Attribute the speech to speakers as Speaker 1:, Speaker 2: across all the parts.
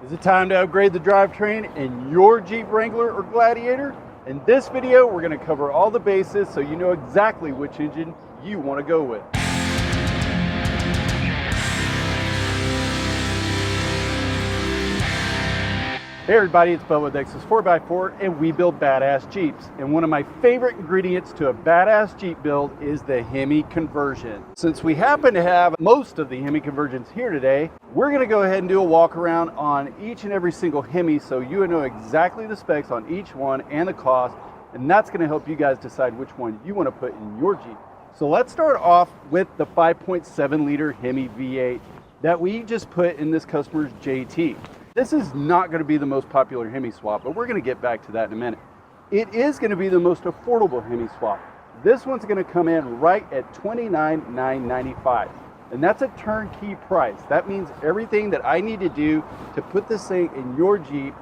Speaker 1: Is it time to upgrade the drivetrain in your Jeep Wrangler or Gladiator? In this video, we're going to cover all the bases so you know exactly which engine you want to go with. Hey everybody, it's Bubba with X's 4x4 and we build badass Jeeps. And one of my favorite ingredients to a badass Jeep build is the Hemi conversion. Since we happen to have most of the Hemi conversions here today, we're going to go ahead and do a walk around on each and every single Hemi so you know exactly the specs on each one and the cost. And that's going to help you guys decide which one you want to put in your Jeep. So let's start off with the 5.7 liter Hemi V8 that we just put in this customer's JT. This is not going to be the most popular Hemi swap, but we're going to get back to that in a minute. It is going to be the most affordable Hemi swap. This one's going to come in right at $29,995, and that's a turnkey price. That means everything that I need to do to put this thing in your Jeep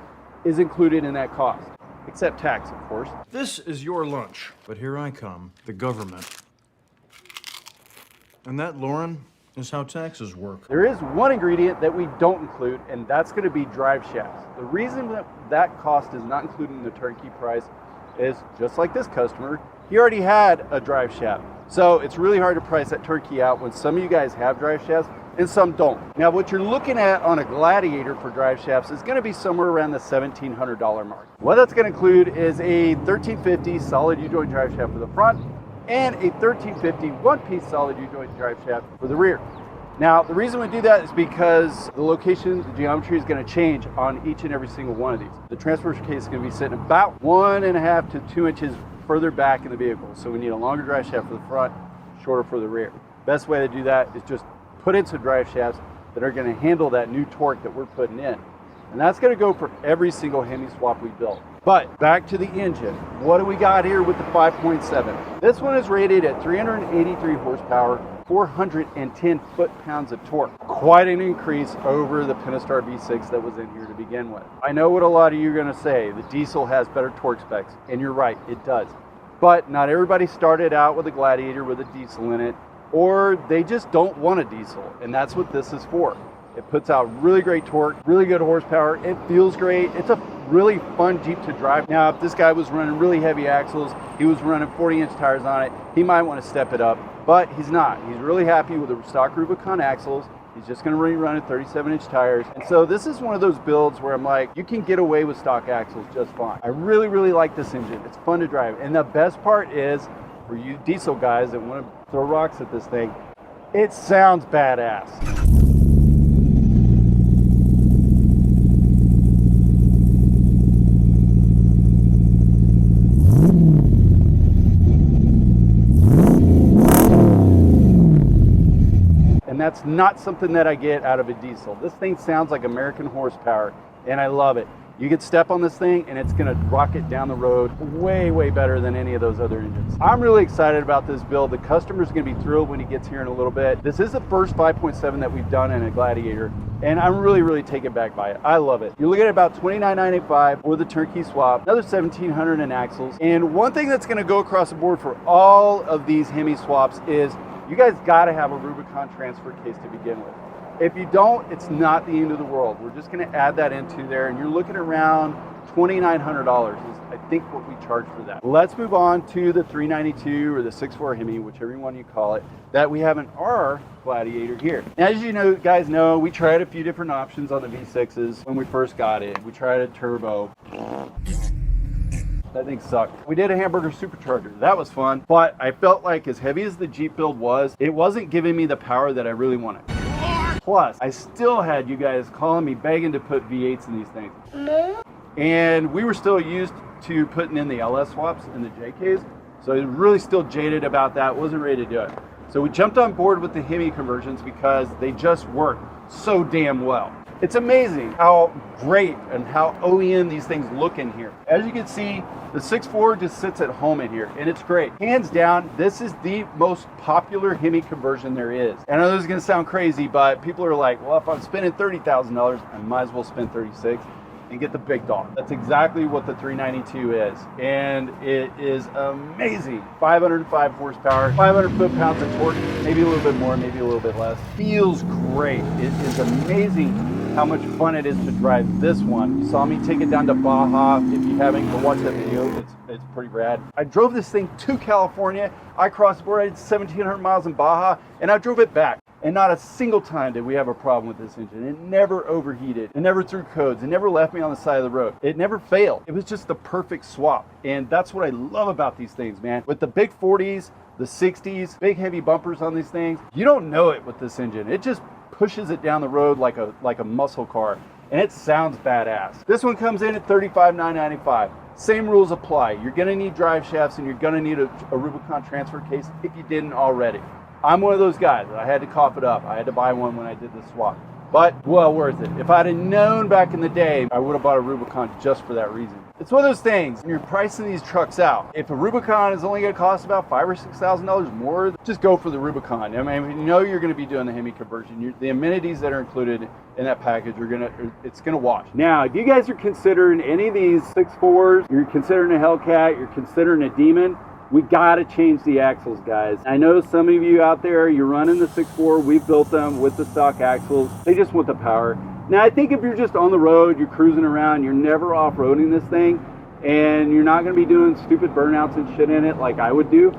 Speaker 1: is included in that cost, except tax, of course.
Speaker 2: This is your lunch, but here I come, the government. And that, Lauren, is how taxes work.
Speaker 1: There is one ingredient that we don't include, and that's going to be drive shafts. The reason that that cost is not included in the turnkey price is just like this customer, he already had a drive shaft. So it's really hard to price that turnkey out when some of you guys have drive shafts and some don't. Now what you're looking at on a Gladiator for drive shafts is going to be somewhere around the $1,700 mark. What that's going to include is a 1350 solid U-joint drive shaft for the front and a 1350 one-piece solid U-joint drive shaft for the rear. Now, the reason we do that is because the location, the geometry is going to change on each and every single one of these. The transfer case is going to be sitting about 1.5 to 2 inches further back in the vehicle. So we need a longer drive shaft for the front, shorter for the rear. Best way to do that is just put in some drive shafts that are going to handle that new torque that we're putting in. And that's going to go for every single Hemi swap we built. But back to the engine. What do we got here with the 5.7? This one is rated at 383 horsepower, 410 foot-pounds of torque. Quite an increase over the Pentastar V6 that was in here to begin with. I know what a lot of you are going to say. The diesel has better torque specs, and you're right, it does. But not everybody started out with a Gladiator with a diesel in it, or they just don't want a diesel, and that's what this is for. It puts out really great torque, really good horsepower. It feels great. It's a really fun Jeep to drive. Now, if this guy was running really heavy axles, he was running 40-inch tires on it, he might want to step it up, but he's not. He's really happy with the stock Rubicon axles. He's just going to be running 37-inch tires. And so this is one of those builds where I'm like, you can get away with stock axles just fine. I really, really like this engine. It's fun to drive. And the best part is, for you diesel guys that want to throw rocks at this thing, it sounds badass. That's not something that I get out of a diesel. This thing sounds like American horsepower, and I love it. You could step on this thing and it's gonna rocket down the road way, way better than any of those other engines. I'm really excited about this build. The customer's gonna be thrilled when he gets here in a little bit. This is the first 5.7 that we've done in a Gladiator, and I'm really, really taken back by it. I love it. You're looking at about $29,985 for the turnkey swap, another $1,700 in axles. And one thing that's gonna go across the board for all of these Hemi swaps is you guys gotta have a Rubicon transfer case to begin with. If you don't, it's not the end of the world. We're just gonna add that into there, and you're looking around $2,900 is, I think, what we charge for that. Let's move on to the 392 or the 6.4 Hemi, whichever one you call it, that we have in our Gladiator here. As you know, guys know, we tried a few different options on the V6s when we first got it. We tried a turbo. That thing sucked. We did a hamburger supercharger. That was fun, but I felt like as heavy as the Jeep build was, it wasn't giving me the power that I really wanted. Plus, I still had you guys calling me begging to put V8s in these things. And we were still used to putting in the LS swaps and the JKs, so I was really still jaded about that, wasn't ready to do it. So we jumped on board with the Hemi conversions because they just work so damn well. It's amazing how great and how OEM these things look in here. As you can see, the 6.4 just sits at home in here, and it's great. Hands down, this is the most popular Hemi conversion there is. I know this is gonna sound crazy, but people are like, well, if I'm spending $30,000, I might as well spend 36 and get the big dog. That's exactly what the 392 is, and it is amazing. 505 horsepower, 500 foot-pounds of torque, maybe a little bit more, maybe a little bit less. Feels great. It is amazing how much fun it is to drive this one. You saw me take it down to Baja. If you haven't, go watch that video. It's pretty rad. I drove this thing to California. I crossed the border. I did 1,700 miles in Baja, and I drove it back. And not a single time did we have a problem with this engine. It never overheated. It never threw codes. It never left me on the side of the road. It never failed. It was just the perfect swap. And that's what I love about these things, man. With the big 40s, the 60s, big heavy bumpers on these things, you don't know it with this engine. It just pushes it down the road like a muscle car. And it sounds badass. This one comes in at $35,995. Same rules apply. You're gonna need drive shafts and you're gonna need a Rubicon transfer case if you didn't already. I'm one of those guys. I had to cough it up. I had to buy one when I did the swap. But well worth it. If I'd have known back in the day, I would have bought a Rubicon just for that reason. It's one of those things, when you're pricing these trucks out, if a Rubicon is only going to cost about $5,000 or $6,000 more, just go for the Rubicon. I mean, you know you're going to be doing the Hemi conversion. The amenities that are included in that package it's going to wash. Now, if you guys are considering any of these 6.4s, you're considering a Hellcat, you're considering a Demon, we got to change the axles, guys. I know some of you out there, you're running the 6.4. We've built them with the stock axles. They just want the power. Now, I think if you're just on the road, you're cruising around, you're never off-roading this thing, and you're not going to be doing stupid burnouts and shit in it like I would do,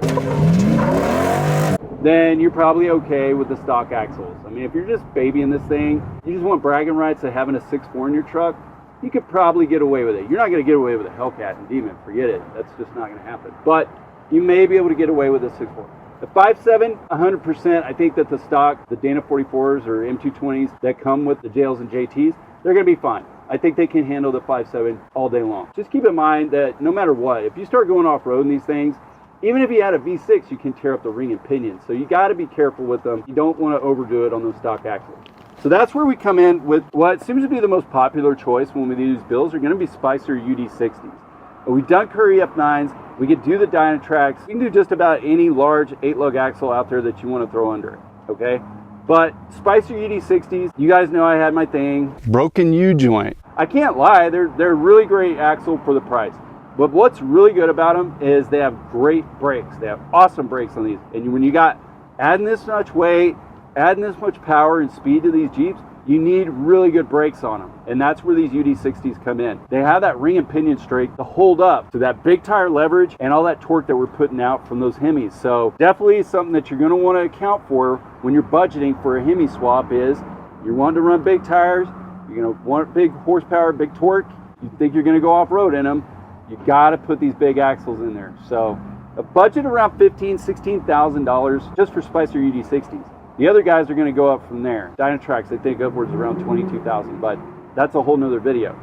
Speaker 1: then you're probably okay with the stock axles. I mean, if you're just babying this thing, you just want bragging rights of having a 6.4 in your truck, you could probably get away with it. You're not going to get away with a Hellcat and Demon. Forget it. That's just not going to happen. But you may be able to get away with a 6.4. The 5.7, 100%, I think that the stock, the Dana 44s or M220s that come with the JLs and JTs, they're going to be fine. I think they can handle the 5.7 all day long. Just keep in mind that no matter what, if you start going off-road in these things, even if you had a V6, you can tear up the ring and pinion. So you got to be careful with them. You don't want to overdo it on those stock axles. So that's where we come in with what seems to be the most popular choice when we do these builds are going to be Spicer UD60s. We've done Curry F9s. We could do the Dynatracs. You can do just about any large 8-lug axle out there that you want to throw under it, okay? But Spicer UD60s, you guys know I had my thing. Broken U-joint. I can't lie, they're a really great axle for the price. But what's really good about them is they have great brakes. They have awesome brakes on these. And when you got adding this much weight, adding this much power and speed to these Jeeps, you need really good brakes on them. And that's where these UD60s come in. They have that ring and pinion strake to hold up to that big tire leverage and all that torque that we're putting out from those Hemis. So definitely something that you're going to want to account for when you're budgeting for a Hemi swap is you're wanting to run big tires, you're going to want big horsepower, big torque, you think you're going to go off-road in them, you got to put these big axles in there. So a budget around $15,000, $16,000 just for Spicer UD60s. The other guys are going to go up from there. Dynatracs, I think upwards around $22,000, but that's a whole nother video.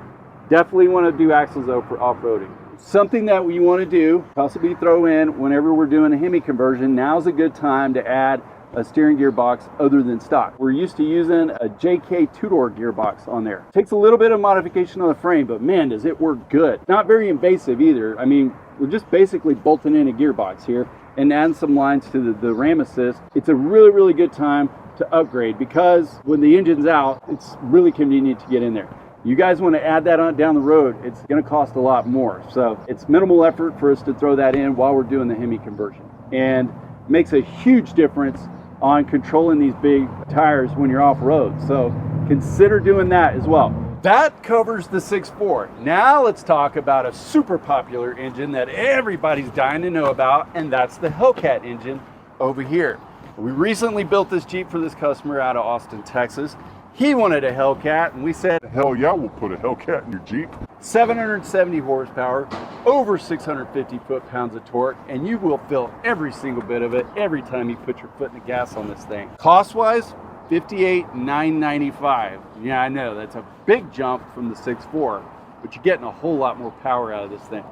Speaker 1: Definitely want to do axles though for off-roading. Something that we want to do, possibly throw in whenever we're doing a Hemi conversion, now's a good time to add a steering gearbox other than stock. We're used to using a JK two-door gearbox on there. Takes a little bit of modification on the frame, but man, does it work good. Not very invasive either. I mean, we're just basically bolting in a gearbox here and adding some lines to the ram assist. It's a really, really good time to upgrade because when the engine's out, it's really convenient to get in there. You guys want to add that on down the road, it's going to cost a lot more. So it's minimal effort for us to throw that in while we're doing the Hemi conversion. And makes a huge difference on controlling these big tires when you're off-road. So consider doing that as well. That covers the 6.4. Now let's talk about a super popular engine that everybody's dying to know about, and that's the Hellcat engine over here. We recently built this Jeep for this customer out of Austin, Texas. He wanted a Hellcat, and we said,
Speaker 3: hell yeah, we'll put a Hellcat in your Jeep.
Speaker 1: 770 horsepower, over 650 foot-pounds of torque, and you will feel every single bit of it every time you put your foot in the gas on this thing. Cost-wise, $58,995. Yeah, I know, that's a big jump from the 6.4, but you're getting a whole lot more power out of this thing.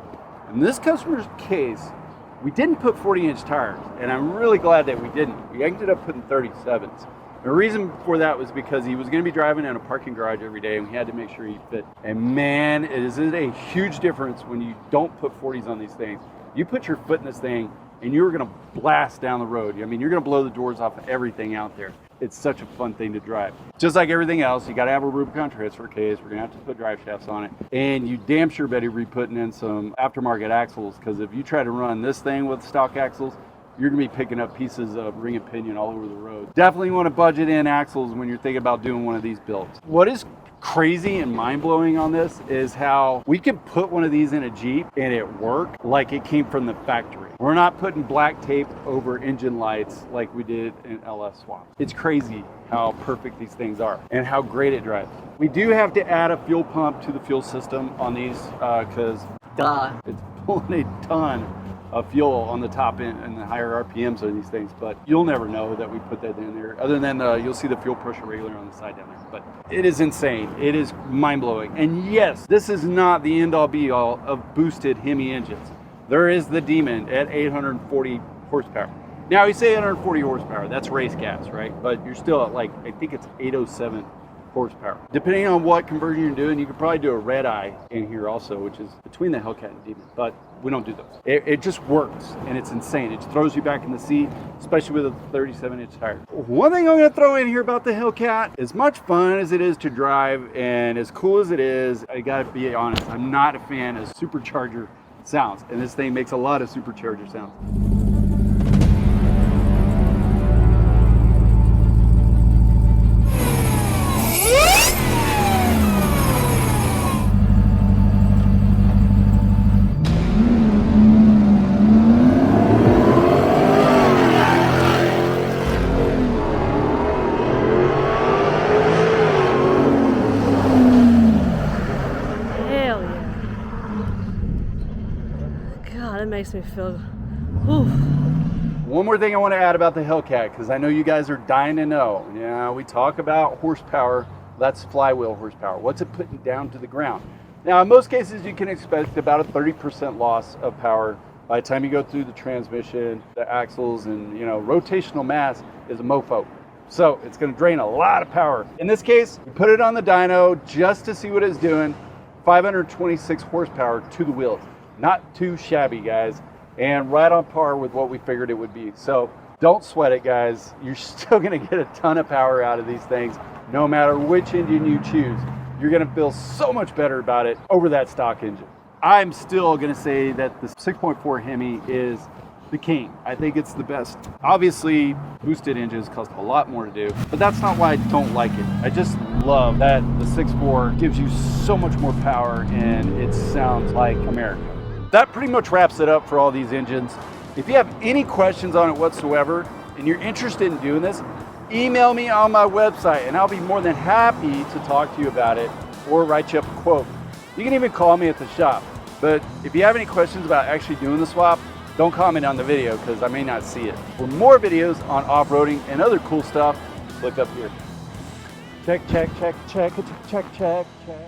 Speaker 1: In this customer's case, we didn't put 40-inch tires, and I'm really glad that we didn't. We ended up putting 37s. The reason for that was because he was going to be driving in a parking garage every day, and we had to make sure he fit. And man, is it a huge difference when you don't put 40s on these things. You put your foot in this thing, and you're going to blast down the road. I mean, you're going to blow the doors off of everything out there. It's such a fun thing to drive. Just like everything else, you got to have a Rubicon transfer case. We're going to have to put drive shafts on it. And you damn sure better be putting in some aftermarket axles, because if you try to run this thing with stock axles, you're going to be picking up pieces of ring and pinion all over the road. Definitely want to budget in axles when you're thinking about doing one of these builds. What is crazy and mind-blowing on this is how we can put one of these in a Jeep and it worked like it came from the factory. We're not putting black tape over engine lights like we did in LS Swaps. It's crazy how perfect these things are and how great it drives. We do have to add a fuel pump to the fuel system on these because it's pulling a ton of fuel on the top end and the higher RPMs of these things, but you'll never know that we put that in there other than you'll see the fuel pressure regulator on the side down there. But it is insane. It is mind-blowing. And yes, this is not the end-all be-all of boosted Hemi engines. There is the demon at 840 horsepower. Now you say 840 horsepower, that's race gas, right? But you're still at like, I think it's 807 horsepower. Depending on what conversion you're doing, you could probably do a red eye in here also, which is between the Hellcat and Demon, but we don't do those. It just works and it's insane. It throws you back in the seat, especially with a 37-inch tire. One thing I'm gonna throw in here about the Hellcat, as much fun as it is to drive and as cool as it is, I gotta be honest, I'm not a fan of supercharger sounds, and this thing makes a lot of supercharger sounds.
Speaker 4: That makes me feel, whew.
Speaker 1: One more thing I want to add about the Hellcat, because I know you guys are dying to know. Yeah, we talk about horsepower, that's flywheel horsepower. What's it putting down to the ground? Now, in most cases, you can expect about a 30% loss of power by the time you go through the transmission, the axles, and rotational mass is a mofo. So it's going to drain a lot of power. In this case, we put it on the dyno just to see what it's doing. 526 horsepower to the wheels. Not too shabby, guys, and right on par with what we figured it would be. So don't sweat it, guys. You're still gonna get a ton of power out of these things, no matter which engine you choose. You're gonna feel so much better about it over that stock engine. I'm still gonna say that the 6.4 Hemi is the king. I think it's the best. Obviously, boosted engines cost a lot more to do, but that's not why I don't like it. I just love that the 6.4 gives you so much more power and it sounds like America. That pretty much wraps it up for all these engines. If you have any questions on it whatsoever and you're interested in doing this, email me on my website and I'll be more than happy to talk to you about it or write you up a quote. You can even call me at the shop. But if you have any questions about actually doing the swap, don't comment on the video because I may not see it. For more videos on off-roading and other cool stuff, click up here. Check, check, check, check, check, check, check.